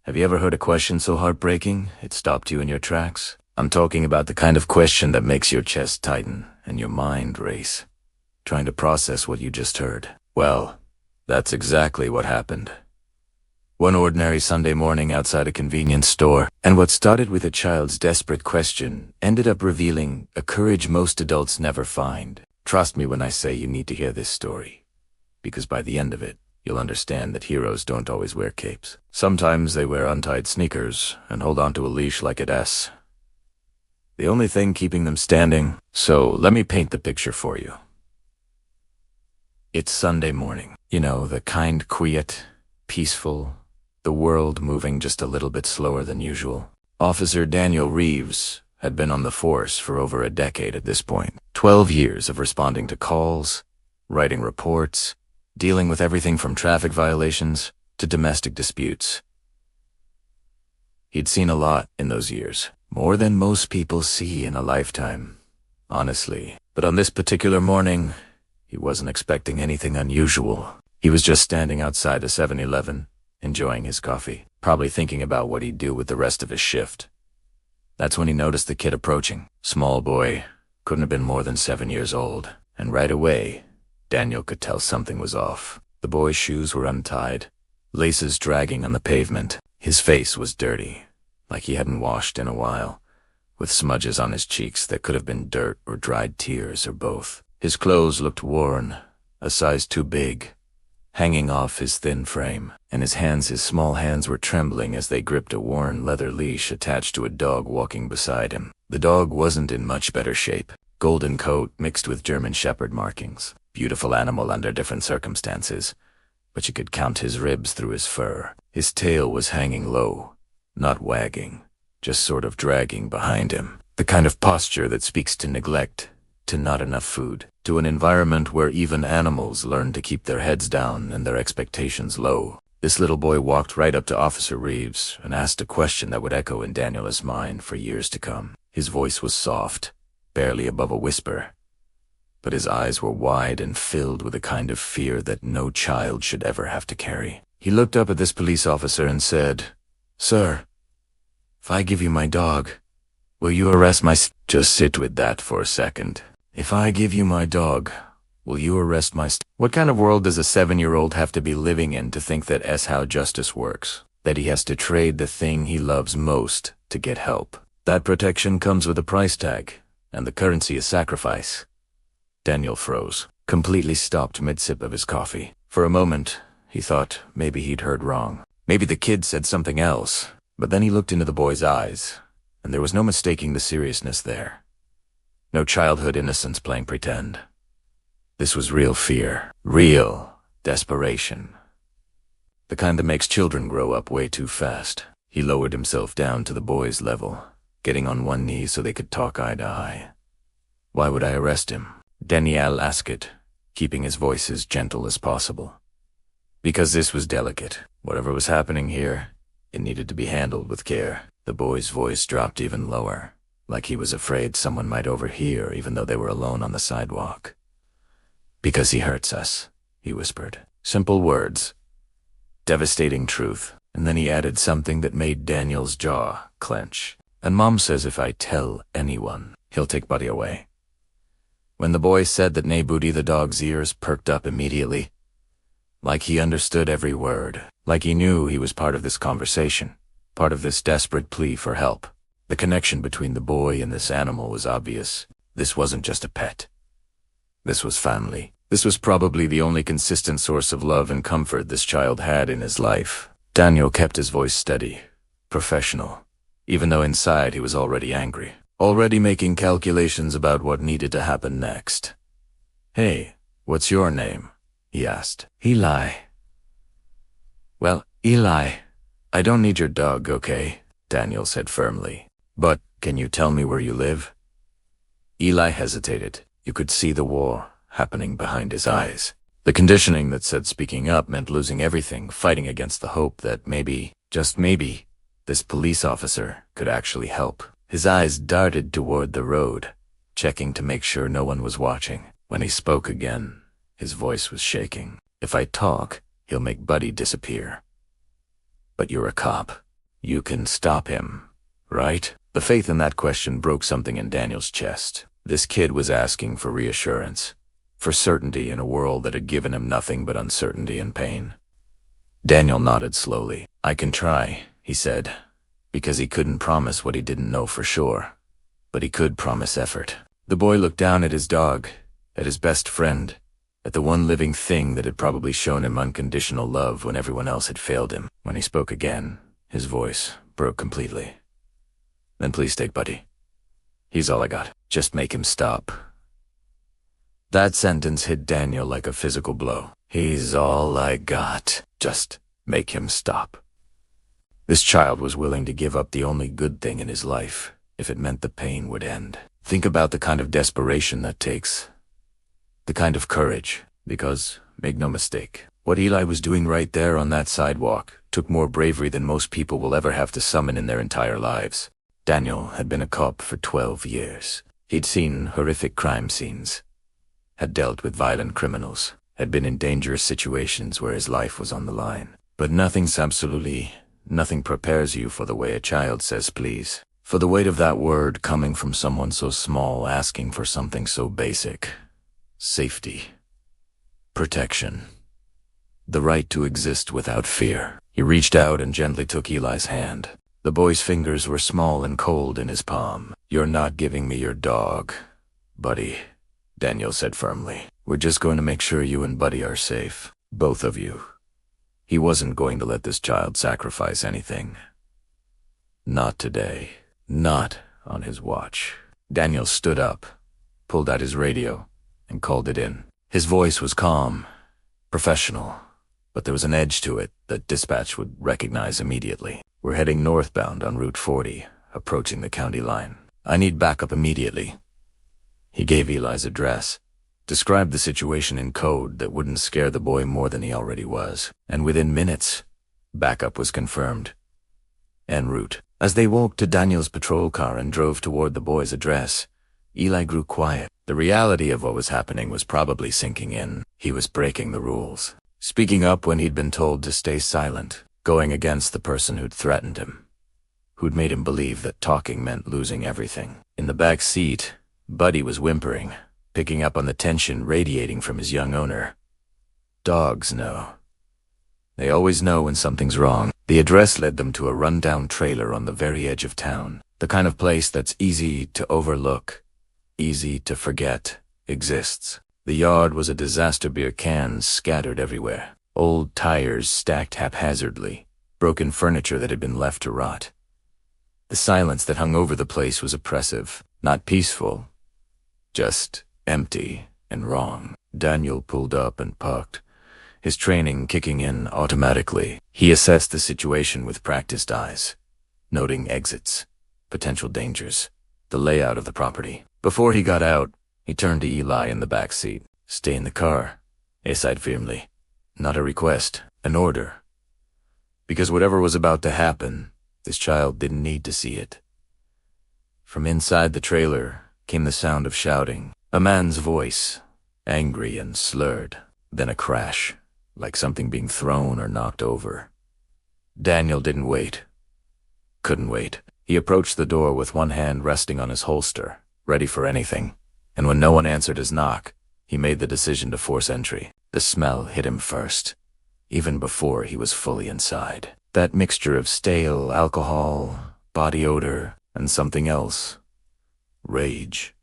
Have you ever heard a question so heartbreaking it stopped you in your tracks? I'm talking about the kind of question that makes your chest tighten and your mind race, trying to process what you just heard. Well, that's exactly what happened. One ordinary Sunday morning outside a convenience store, and what started with a child's desperate question ended up revealing a courage most adults never find. Trust me when I say you need to hear this story, because by the end of it, you'll understand that heroes don't always wear capes. Sometimes they wear untied sneakers and hold onto a leash like an S. The only thing keeping them standing. So let me paint the picture for you. It's Sunday morning. You know, the kind quiet, peaceful, the world moving just a little bit slower than usual. Officer Daniel Reeves had been on the force for over a decade at this point. 12 years of responding to calls, writing reports, dealing with everything from traffic violations to domestic disputes. He'd seen a lot in those years, more than most people see in a lifetime, honestly. But on this particular morning, he wasn't expecting anything unusual. He was just standing outside a 7-Eleven, enjoying his coffee, probably thinking about what he'd do with the rest of his shift. That's when he noticed the kid approaching. Small boy, couldn't have been more than 7 years old, and right away, Daniel could tell something was off. The boy's shoes were untied, laces dragging on the pavement. His face was dirty, like he hadn't washed in a while, with smudges on his cheeks that could have been dirt or dried tears or both. His clothes looked worn, a size too big, hanging off his thin frame, and his small hands were trembling as they gripped a worn leather leash attached to a dog walking beside him. The dog wasn't in much better shape. Golden coat mixed with German Shepherd markings. Beautiful animal under different circumstances, but you could count his ribs through his fur. His tail was hanging low, not wagging, just sort of dragging behind him. The kind of posture that speaks to neglect, to not enough food, to an environment where even animals learn to keep their heads down and their expectations low. This little boy walked right up to Officer Reeves and asked a question that would echo in Daniel's mind for years to come. His voice was soft, barely above a whisper, but his eyes were wide and filled with a kind of fear that no child should ever have to carry. He looked up at this police officer and said, "Sir, if I give you my dog, will you arrest my Just sit with that for a second. If I give you my dog, will you arrest my What kind of world does a 7-year-old have to be living in to think that's how justice works? That he has to trade the thing he loves most to get help? That protection comes with a price tag, and the currency is sacrifice." Daniel froze, completely stopped mid-sip of his coffee. For a moment, he thought maybe he'd heard wrong. Maybe the kid said something else, but then he looked into the boy's eyes, and there was no mistaking the seriousness there. No childhood innocence playing pretend. This was real fear, real desperation. The kind that makes children grow up way too fast. He lowered himself down to the boy's level, getting on one knee so they could talk eye to eye. "Why would I arrest him?" Daniel asked, keeping his voice as gentle as possible. "Because this was delicate. Whatever was happening here, it needed to be handled with care." The boy's voice dropped even lower, like he was afraid someone might overhear even though they were alone on the sidewalk. "Because he hurts us," he whispered. Simple words, devastating truth. And then he added something that made Daniel's jaw clench. "And Mom says if I tell anyone, he'll take Buddy away." When the boy said that nay booty, the dog's ears perked up immediately, like he understood every word, like he knew he was part of this conversation, part of this desperate plea for help. The connection between the boy and this animal was obvious. This wasn't just a pet. This was family. This was probably the only consistent source of love and comfort this child had in his life. Daniel kept his voice steady, professional, even though inside he was already angry, already making calculations about what needed to happen next. "Hey, what's your name?" he asked. "Eli." "Well, Eli, I don't need your dog, okay?" Daniel said firmly. "But can you tell me where you live?" Eli hesitated. You could see the war happening behind his eyes. The conditioning that said speaking up meant losing everything, fighting against the hope that maybe, just maybe, this police officer could actually help. His eyes darted toward the road, checking to make sure no one was watching. When he spoke again, his voice was shaking. "If I talk, he'll make Buddy disappear." "But you're a cop." You can stop him, right? The faith in that question broke something in Daniel's chest. This kid was asking for reassurance, for certainty in a world that had given him nothing but uncertainty and pain. Daniel nodded slowly. I can try, he said, because he couldn't promise what he didn't know for sure. But he could promise effort. The boy looked down at his dog, at his best friend, at the one living thing that had probably shown him unconditional love when everyone else had failed him. When he spoke again, his voice broke completely. Then please take Buddy. He's all I got. Just make him stop. That sentence hit Daniel like a physical blow. He's all I got. Just make him stop. This child was willing to give up the only good thing in his life if it meant the pain would end. Think about the kind of desperation that takes. The kind of courage. Because, make no mistake, what Eli was doing right there on that sidewalk took more bravery than most people will ever have to summon in their entire lives. Daniel had been a cop for 12 years. He'd seen horrific crime scenes, had dealt with violent criminals, had been in dangerous situations where his life was on the line. But nothing prepares you for the way a child says please. For the weight of that word coming from someone so small asking for something so basic. Safety. Protection. The right to exist without fear. He reached out and gently took Eli's hand. The boy's fingers were small and cold in his palm. You're not giving me your dog, Buddy, Daniel said firmly. We're just going to make sure you and Buddy are safe. Both of you. He wasn't going to let this child sacrifice anything. Not today. Not on his watch. Daniel stood up, pulled out his radio, and called it in. His voice was calm, professional, but there was an edge to it that dispatch would recognize immediately. We're heading northbound on Route 40, approaching the county line. I need backup immediately. He gave Eli's address, described the situation in code that wouldn't scare the boy more than he already was, and within minutes, backup was confirmed. En route. As they walked to Daniel's patrol car and drove toward the boy's address, Eli grew quiet. The reality of what was happening was probably sinking in. He was breaking the rules, speaking up when he'd been told to stay silent, going against the person who'd threatened him, who'd made him believe that talking meant losing everything. In the back seat, Buddy was whimpering, picking up on the tension radiating from his young owner. Dogs know. They always know when something's wrong. The address led them to a rundown trailer on the very edge of town, the kind of place that's easy to overlook, easy to forget, exists. The yard was a disaster, beer cans scattered everywhere, old tires stacked haphazardly, broken furniture that had been left to rot. The silence that hung over the place was oppressive, not peaceful, just empty and wrong. Daniel pulled up and parked, his training kicking in automatically. He assessed the situation with practiced eyes, noting exits, potential dangers, the layout of the property. Before he got out, he turned to Eli in the back seat. Stay in the car, he said firmly. Not a request, an order. Because whatever was about to happen, this child didn't need to see it. From inside the trailer came the sound of shouting, a man's voice, angry and slurred, then a crash, like something being thrown or knocked over. Daniel didn't wait. Couldn't wait. He approached the door with one hand resting on his holster, ready for anything, and when no one answered his knock, he made the decision to force entry. The smell hit him first, even before he was fully inside. That mixture of stale alcohol, body odor, and something else. Rage,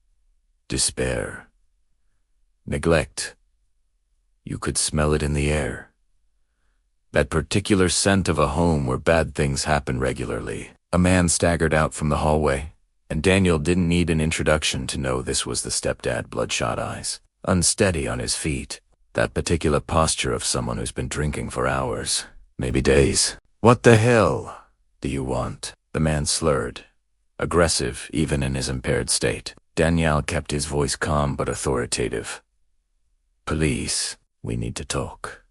despair, neglect. You could smell it in the air. That particular scent of a home where bad things happen regularly. A man staggered out from the hallway, and Daniel didn't need an introduction to know this was the stepdad, bloodshot eyes, unsteady on his feet. That particular posture of someone who's been drinking for hours, maybe days. What the hell do you want? The man slurred, aggressive even in his impaired state. Daniel kept his voice calm but authoritative. Police, we need to talk.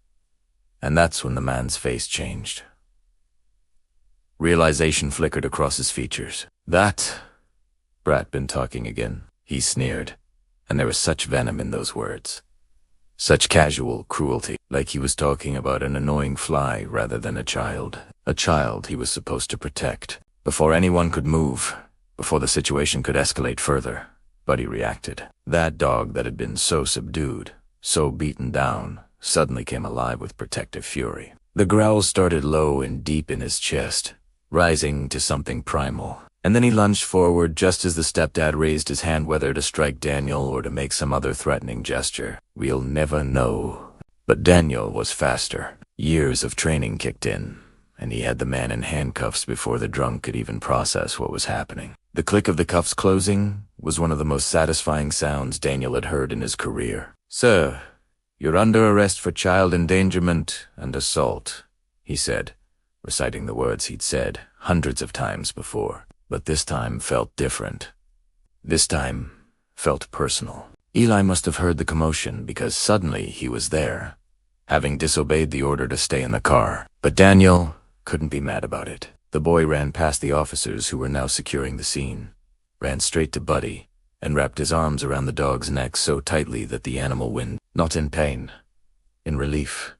And that's when the man's face changed. Realization flickered across his features. That brat been talking again, he sneered, and there was such venom in those words. Such casual cruelty, like he was talking about an annoying fly rather than a child. a child he was supposed to protect. Before anyone could move, before the situation could escalate further, Buddy reacted. That dog that had been so subdued, so beaten down, suddenly came alive with protective fury. The growls started low and deep in his chest, rising to something primal. And then he lunged forward just as the stepdad raised his hand, whether to strike Daniel or to make some other threatening gesture. We'll never know. But Daniel was faster. Years of training kicked in, and he had the man in handcuffs before the drunk could even process what was happening. The click of the cuffs closing was one of the most satisfying sounds Daniel had heard in his career. "Sir, you're under arrest for child endangerment and assault," he said, reciting the words he'd said hundreds of times before. But this time felt different. This time felt personal. Eli must have heard the commotion because suddenly he was there, having disobeyed the order to stay in the car. But Daniel couldn't be mad about it. The boy ran past the officers who were now securing the scene, ran straight to Buddy, and wrapped his arms around the dog's neck so tightly that the animal whined, not in pain, in relief,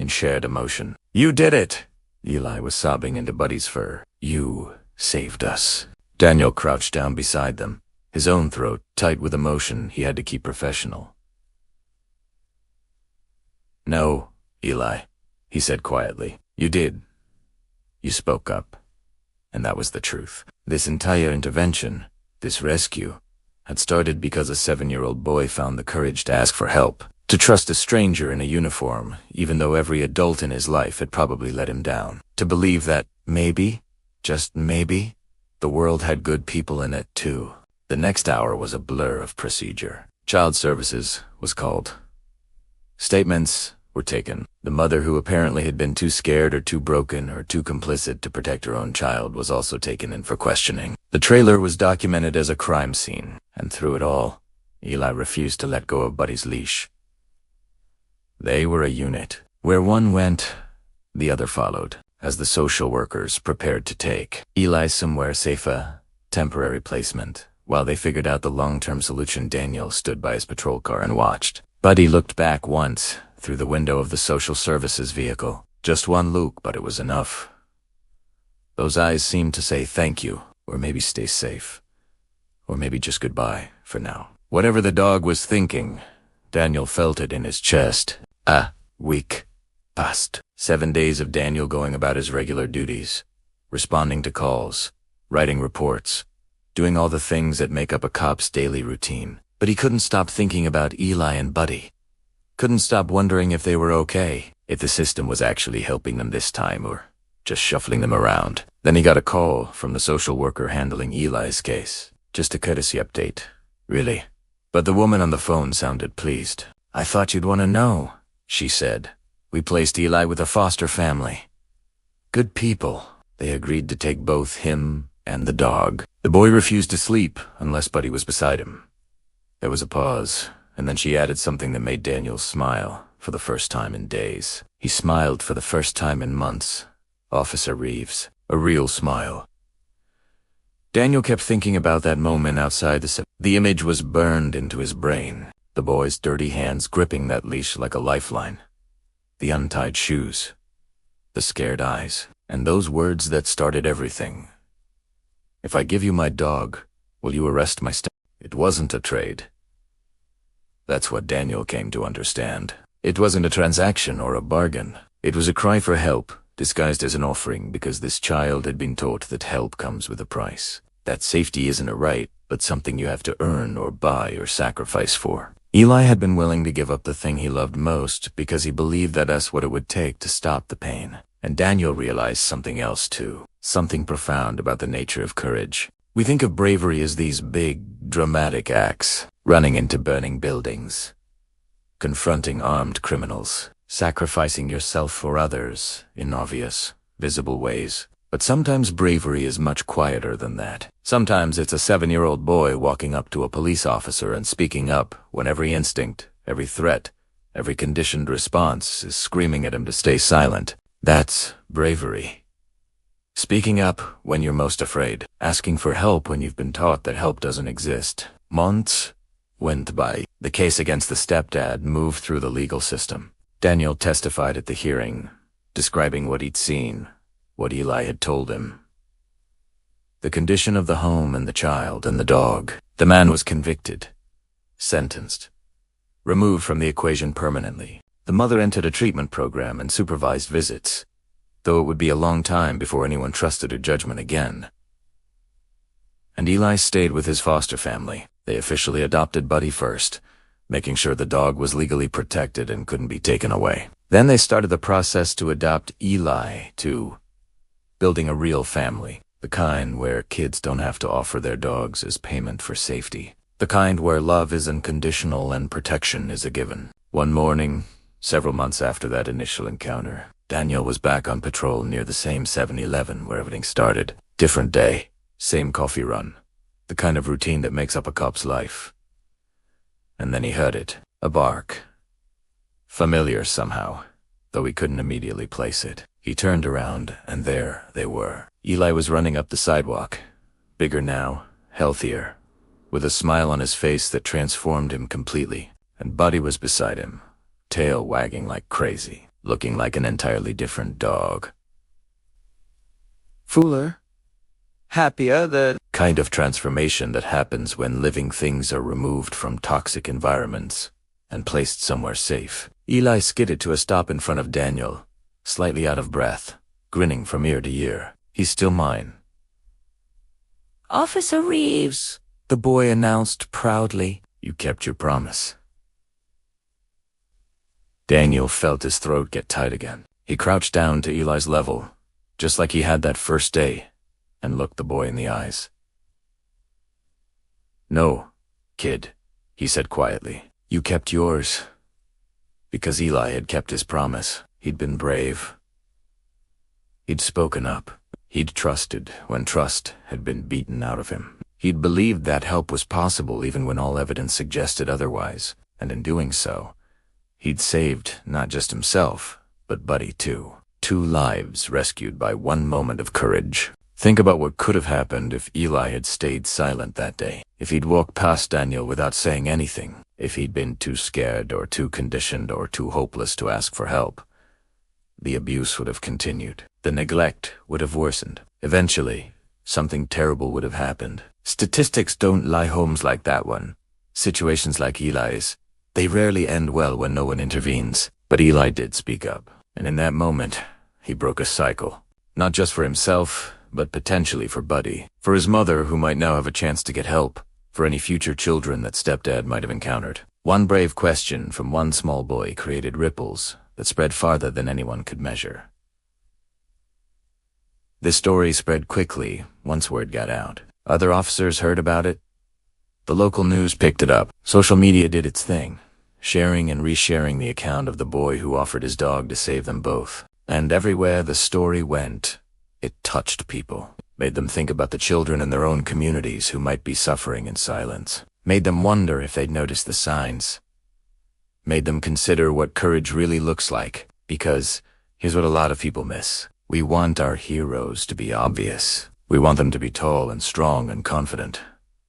in shared emotion. "You did it!" Eli was sobbing into Buddy's fur. "You saved us." Daniel crouched down beside them, his own throat tight with emotion he had to keep professional. "No, Eli," he said quietly. "You did. You spoke up. And that was the truth. This entire intervention, this rescue, had started because a 7-year-old boy found the courage to ask for help, to trust a stranger in a uniform, even though every adult in his life had probably let him down, to believe that maybe, just maybe, the world had good people in it too. The next hour was a blur of procedure. Child Services was called. Statements were taken. The mother, who apparently had been too scared or too broken or too complicit to protect her own child, was also taken in for questioning. The trailer was documented as a crime scene, and through it all, Eli refused to let go of Buddy's leash. They were a unit. Where one went, the other followed, as the social workers prepared to take Eli somewhere safer, temporary placement. While they figured out the long-term solution, Daniel stood by his patrol car and watched. Buddy looked back once, through the window of the social services vehicle. Just one look, but it was enough. Those eyes seemed to say thank you, or maybe stay safe, or maybe just goodbye for now. Whatever the dog was thinking, Daniel felt it in his chest. A week passed. 7 days of Daniel going about his regular duties, responding to calls, writing reports, doing all the things that make up a cop's daily routine. But he couldn't stop thinking about Eli and Buddy. Couldn't stop wondering if they were okay, if the system was actually helping them this time or just shuffling them around. Then he got a call from the social worker handling Eli's case. Just a courtesy update, really. But the woman on the phone sounded pleased. "I thought you'd want to know," she said. "We placed Eli with a foster family. Good people. They agreed to take both him and the dog." The boy refused to sleep unless Buddy was beside him. There was a pause, and then she added something that made Daniel smile for the first time in days. He smiled for the first time in months. Officer Reeves. A real smile. Daniel kept thinking about that moment outside the image was burned into his brain. The boy's dirty hands gripping that leash like a lifeline. The untied shoes. The scared eyes. And those words that started everything. "If I give you my dog, will you arrest my step?" It wasn't a trade. That's what Daniel came to understand. It wasn't a transaction or a bargain. It was a cry for help, disguised as an offering because this child had been taught that help comes with a price. That safety isn't a right, but something you have to earn or buy or sacrifice for. Eli had been willing to give up the thing he loved most because he believed that that's what it would take to stop the pain. And Daniel realized something else too, something profound about the nature of courage. We think of bravery as these big, dramatic acts, running into burning buildings, confronting armed criminals, sacrificing yourself for others in obvious, visible ways. But sometimes bravery is much quieter than that. Sometimes it's a 7-year-old boy walking up to a police officer and speaking up when every instinct, every threat, every conditioned response is screaming at him to stay silent. That's bravery. Speaking up when you're most afraid. Asking for help when you've been taught that help doesn't exist. Months went by. The case against the stepdad moved through the legal system. Daniel testified at the hearing, describing what he'd seen, what Eli had told him. The condition of the home and the child and the dog. The man was convicted, sentenced, removed from the equation permanently. The mother entered a treatment program and supervised visits, though it would be a long time before anyone trusted her judgment again. And Eli stayed with his foster family. They officially adopted Buddy first, making sure the dog was legally protected and couldn't be taken away. Then they started the process to adopt Eli, to building a real family. The kind where kids don't have to offer their dogs as payment for safety. The kind where love is unconditional and protection is a given. One morning, several months after that initial encounter, Daniel was back on patrol near the same 7-Eleven where everything started. Different day, same coffee run. The kind of routine that makes up a cop's life. And then he heard it. A bark. Familiar somehow, though he couldn't immediately place it. He turned around, and there they were. Eli was running up the sidewalk, bigger now, healthier, with a smile on his face that transformed him completely. And Buddy was beside him, tail wagging like crazy, looking like an entirely different dog. Fuller? Happier, the kind of transformation that happens when living things are removed from toxic environments and placed somewhere safe. Eli skidded to a stop in front of Daniel, slightly out of breath, grinning from ear to ear. He's still mine. Officer Reeves, the boy announced proudly. You kept your promise. Daniel felt his throat get tight again. He crouched down to Eli's level, just like he had that first day, and looked the boy in the eyes. No, kid, he said quietly. You kept yours. Because Eli had kept his promise. He'd been brave. He'd spoken up. He'd trusted when trust had been beaten out of him. He'd believed that help was possible even when all evidence suggested otherwise, and in doing so, he'd saved not just himself, but Buddy too. 2 lives rescued by 1 moment of courage. Think about what could have happened if Eli had stayed silent that day. If he'd walked past Daniel without saying anything. If he'd been too scared or too conditioned or too hopeless to ask for help. The abuse would have continued. The neglect would have worsened. Eventually, something terrible would have happened. Statistics don't lie homes like that one. Situations like Eli's, they rarely end well when no one intervenes. But Eli did speak up. And in that moment, he broke a cycle. Not just for himself, but potentially for Buddy. For his mother, who might now have a chance to get help. For any future children that stepdad might have encountered. One brave question from one small boy created ripples that spread farther than anyone could measure. This story spread quickly once word got out. Other officers heard about it. The local news picked it up. Social media did its thing, sharing and resharing the account of the boy who offered his dog to save them both. And everywhere the story went, it touched people. Made them think about the children in their own communities who might be suffering in silence. Made them wonder if they'd noticed the signs. Made them consider what courage really looks like. Because here's what a lot of people miss. We want our heroes to be obvious. We want them to be tall and strong and confident,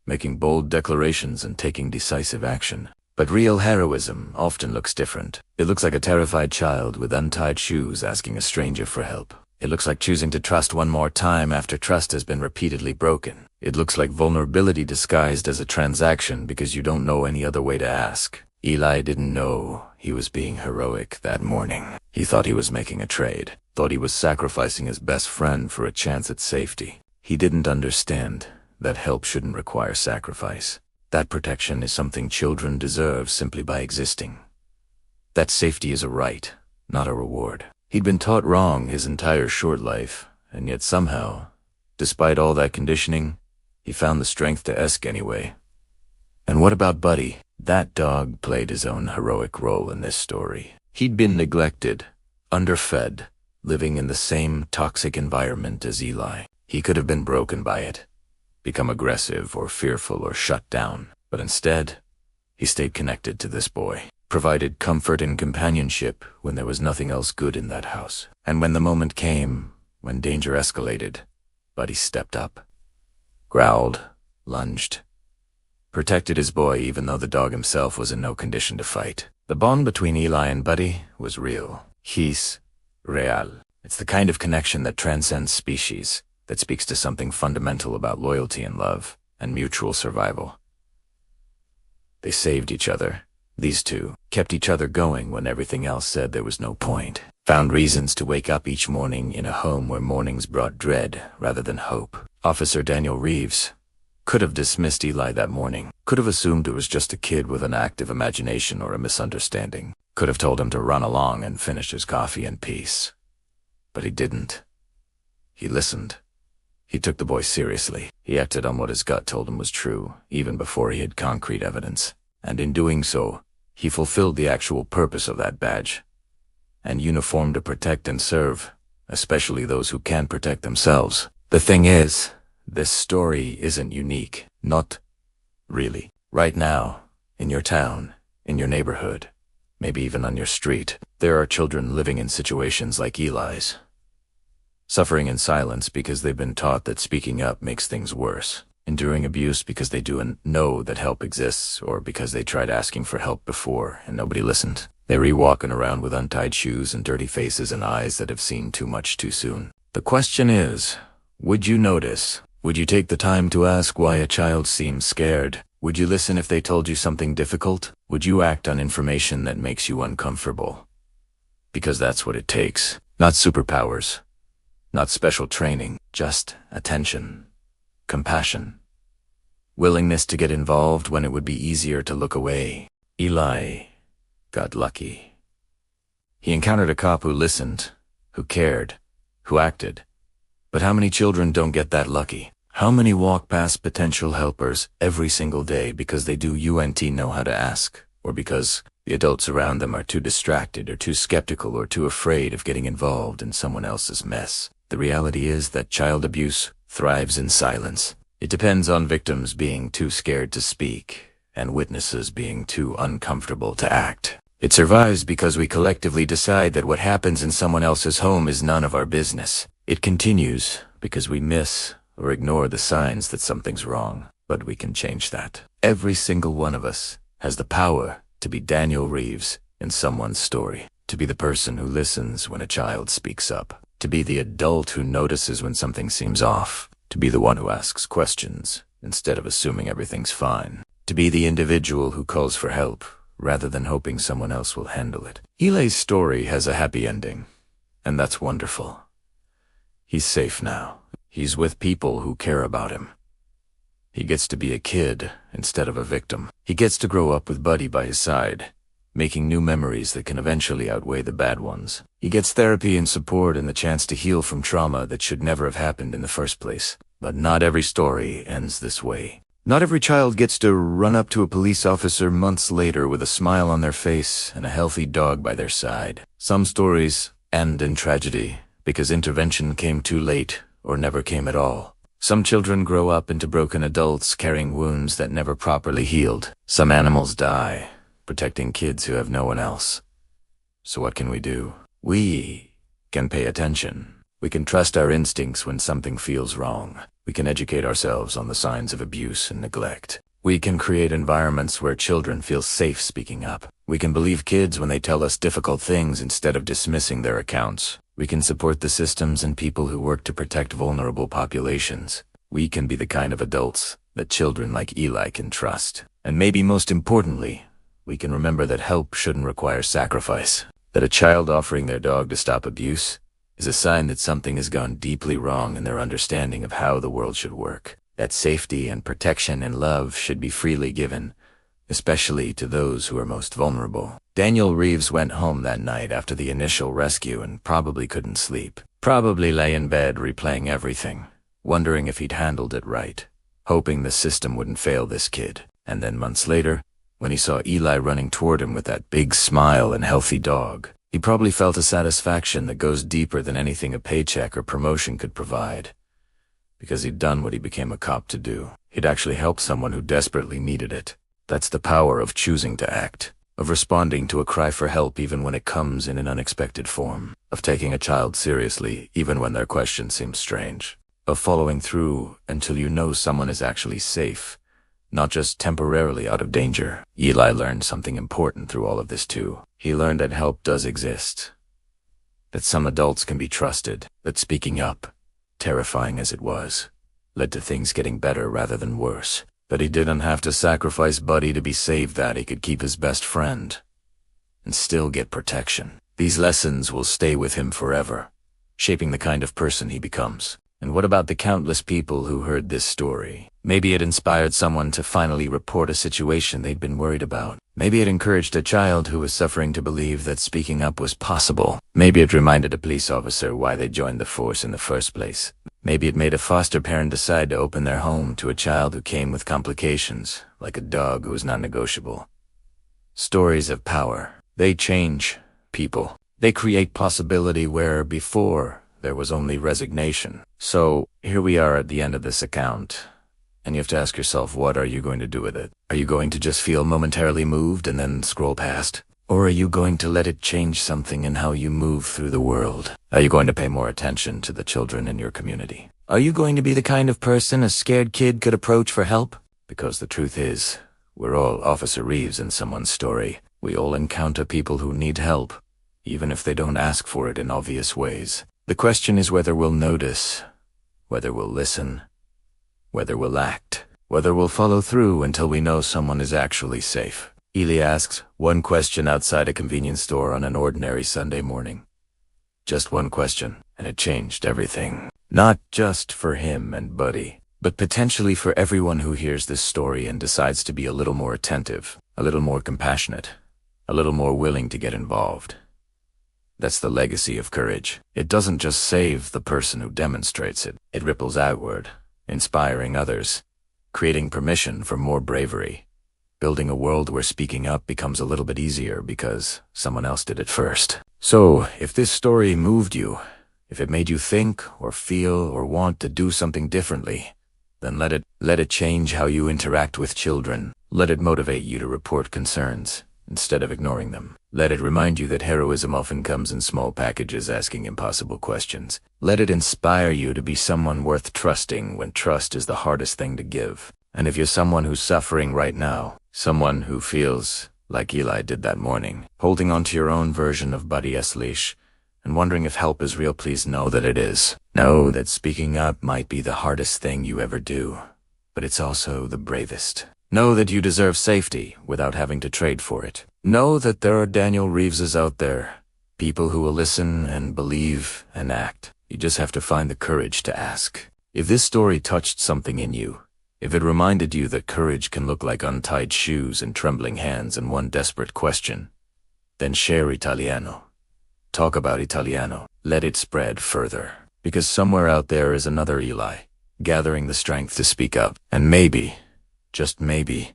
making bold declarations and taking decisive action. But real heroism often looks different. It looks like a terrified child with untied shoes asking a stranger for help. It looks like choosing to trust one more time after trust has been repeatedly broken. It looks like vulnerability disguised as a transaction because you don't know any other way to ask. Eli didn't know he was being heroic that morning. He thought he was making a trade. Thought he was sacrificing his best friend for a chance at safety. He didn't understand that help shouldn't require sacrifice. That protection is something children deserve simply by existing. That safety is a right, not a reward. He'd been taught wrong his entire short life, and yet somehow, despite all that conditioning, he found the strength to ask anyway. And what about Buddy? That dog played his own heroic role in this story. He'd been neglected, underfed, living in the same toxic environment as Eli. He could have been broken by it, become aggressive or fearful or shut down. But instead, he stayed connected to this boy, provided comfort and companionship when there was nothing else good in that house. And when the moment came, when danger escalated, Buddy stepped up, growled, lunged, protected his boy even though the dog himself was in no condition to fight. The bond between Eli and Buddy was real. His real. It's the kind of connection that transcends species, that speaks to something fundamental about loyalty and love, and mutual survival. They saved each other. These two kept each other going when everything else said there was no point. Found reasons to wake up each morning in a home where mornings brought dread rather than hope. Officer Daniel Reeves could have dismissed Eli that morning. Could have assumed it was just a kid with an active imagination or a misunderstanding. Could have told him to run along and finish his coffee in peace. But he didn't. He listened. He took the boy seriously. He acted on what his gut told him was true, even before he had concrete evidence. And in doing so, he fulfilled the actual purpose of that badge. An uniform to protect and serve, especially those who can't protect themselves. The thing is, this story isn't unique. Not really. Right now, in your town, in your neighborhood, maybe even on your street, there are children living in situations like Eli's, suffering in silence because they've been taught that speaking up makes things worse, enduring abuse because they do know that help exists, or because they tried asking for help before and nobody listened. They're walking around with untied shoes and dirty faces and eyes that have seen too much too soon. The question is, would you notice? Would you take the time to ask why a child seems scared? Would you listen if they told you something difficult? Would you act on information that makes you uncomfortable? Because that's what it takes. Not superpowers. Not special training. Just attention. Compassion. Willingness to get involved when it would be easier to look away. Eli got lucky. He encountered a cop who listened, who cared, who acted. But how many children don't get that lucky? How many walk past potential helpers every single day because they know how to ask, or because the adults around them are too distracted or too skeptical or too afraid of getting involved in someone else's mess? The reality is that child abuse thrives in silence. It depends on victims being too scared to speak and witnesses being too uncomfortable to act. It survives because we collectively decide that what happens in someone else's home is none of our business. It continues because we miss or ignore the signs that something's wrong. But we can change that. Every single one of us has the power to be Daniel Reeves in someone's story. To be the person who listens when a child speaks up. To be the adult who notices when something seems off. To be the one who asks questions instead of assuming everything's fine. To be the individual who calls for help rather than hoping someone else will handle it. Eli's story has a happy ending, and that's wonderful. He's safe now. He's with people who care about him. He gets to be a kid instead of a victim. He gets to grow up with Buddy by his side, making new memories that can eventually outweigh the bad ones. He gets therapy and support and the chance to heal from trauma that should never have happened in the first place. But not every story ends this way. Not every child gets to run up to a police officer months later with a smile on their face and a healthy dog by their side. Some stories end in tragedy because intervention came too late or never came at all. Some children grow up into broken adults carrying wounds that never properly healed. Some animals die, protecting kids who have no one else. So what can we do? We can pay attention. We can trust our instincts when something feels wrong. We can educate ourselves on the signs of abuse and neglect. We can create environments where children feel safe speaking up. We can believe kids when they tell us difficult things instead of dismissing their accounts. We can support the systems and people who work to protect vulnerable populations. We can be the kind of adults that children like Eli can trust. And maybe most importantly, we can remember that help shouldn't require sacrifice. That a child offering their dog to stop abuse is a sign that something has gone deeply wrong in their understanding of how the world should work. That safety and protection and love should be freely given, especially to those who are most vulnerable. Daniel Reeves went home that night after the initial rescue and probably couldn't sleep. Probably lay in bed replaying everything, wondering if he'd handled it right, hoping the system wouldn't fail this kid. And then months later, when he saw Eli running toward him with that big smile and healthy dog, he probably felt a satisfaction that goes deeper than anything a paycheck or promotion could provide. Because he'd done what he became a cop to do. He'd actually helped someone who desperately needed it. That's the power of choosing to act. Of responding to a cry for help even when it comes in an unexpected form. Of taking a child seriously even when their question seems strange. Of following through until you know someone is actually safe, not just temporarily out of danger. Eli learned something important through all of this too. He learned that help does exist. that some adults can be trusted, that speaking up, terrifying as it was, led to things getting better rather than worse, that he didn't have to sacrifice Buddy to be saved, that he could keep his best friend and still get protection. These lessons will stay with him forever, shaping the kind of person he becomes. And what about the countless people who heard this story? Maybe it inspired someone to finally report a situation they'd been worried about. Maybe it encouraged a child who was suffering to believe that speaking up was possible. Maybe it reminded a police officer why they joined the force in the first place. Maybe it made a foster parent decide to open their home to a child who came with complications, like a dog who was non-negotiable. Stories of power. They change people. They create possibility where before there was only resignation. So here we are at the end of this account, and you have to ask yourself, what are you going to do with it? Are you going to just feel momentarily moved and then scroll past? Or are you going to let it change something in how you move through the world? Are you going to pay more attention to the children in your community? Are you going to be the kind of person a scared kid could approach for help? Because the truth is, we're all Officer Reeves in someone's story. We all encounter people who need help, even if they don't ask for it in obvious ways. The question is whether we'll notice, whether we'll listen, whether we'll act, whether we'll follow through until we know someone is actually safe. Ely asks one question outside a convenience store on an ordinary Sunday morning. Just one question, and it changed everything. Not just for him and Buddy, but potentially for everyone who hears this story and decides to be a little more attentive, a little more compassionate, a little more willing to get involved. That's the legacy of courage. It doesn't just save the person who demonstrates it. It ripples outward, inspiring others, creating permission for more bravery, building a world where speaking up becomes a little bit easier because someone else did it first. So, if this story moved you, if it made you think or feel or want to do something differently, then let it change how you interact with children. Let it motivate you to report concerns instead of ignoring them. Let it remind you that heroism often comes in small packages asking impossible questions. Let it inspire you to be someone worth trusting when trust is the hardest thing to give. And if you're someone who's suffering right now, someone who feels like Eli did that morning, holding on to your own version of Buddy's leash and wondering if help is real, please know that it is. Know that speaking up might be the hardest thing you ever do, but it's also the bravest. Know that you deserve safety without having to trade for it. Know that there are Daniel Reeveses out there, people who will listen and believe and act. You just have to find the courage to ask. If this story touched something in you, if it reminded you that courage can look like untied shoes and trembling hands and one desperate question, then share Italiano. Talk about Italiano. Let it spread further. Because somewhere out there is another Eli, gathering the strength to speak up. And maybe, just maybe,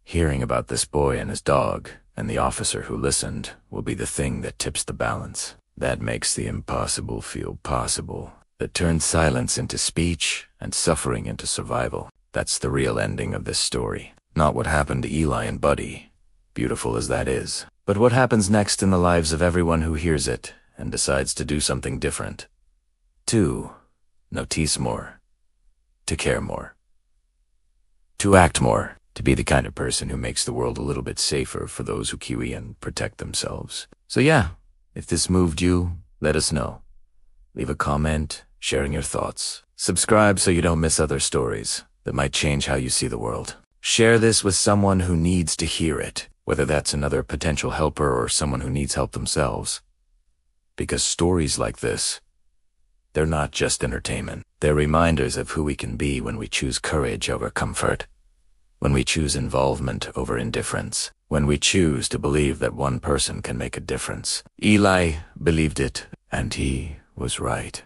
hearing about this boy and his dog and the officer who listened will be the thing that tips the balance. That makes the impossible feel possible. That turns silence into speech and suffering into survival. That's the real ending of this story. Not what happened to Eli and Buddy, beautiful as that is, but what happens next in the lives of everyone who hears it and decides to do something different. To notice more. To care more. To act more. To be the kind of person who makes the world a little bit safer for those who kiwi and protect themselves. So yeah, if this moved you, let us know. Leave a comment, sharing your thoughts. Subscribe so you don't miss other stories that might change how you see the world. Share this with someone who needs to hear it, whether that's another potential helper or someone who needs help themselves. Because stories like this, they're not just entertainment. They're reminders of who we can be when we choose courage over comfort. When we choose involvement over indifference. When we choose to believe that one person can make a difference. Eli believed it, and he was right.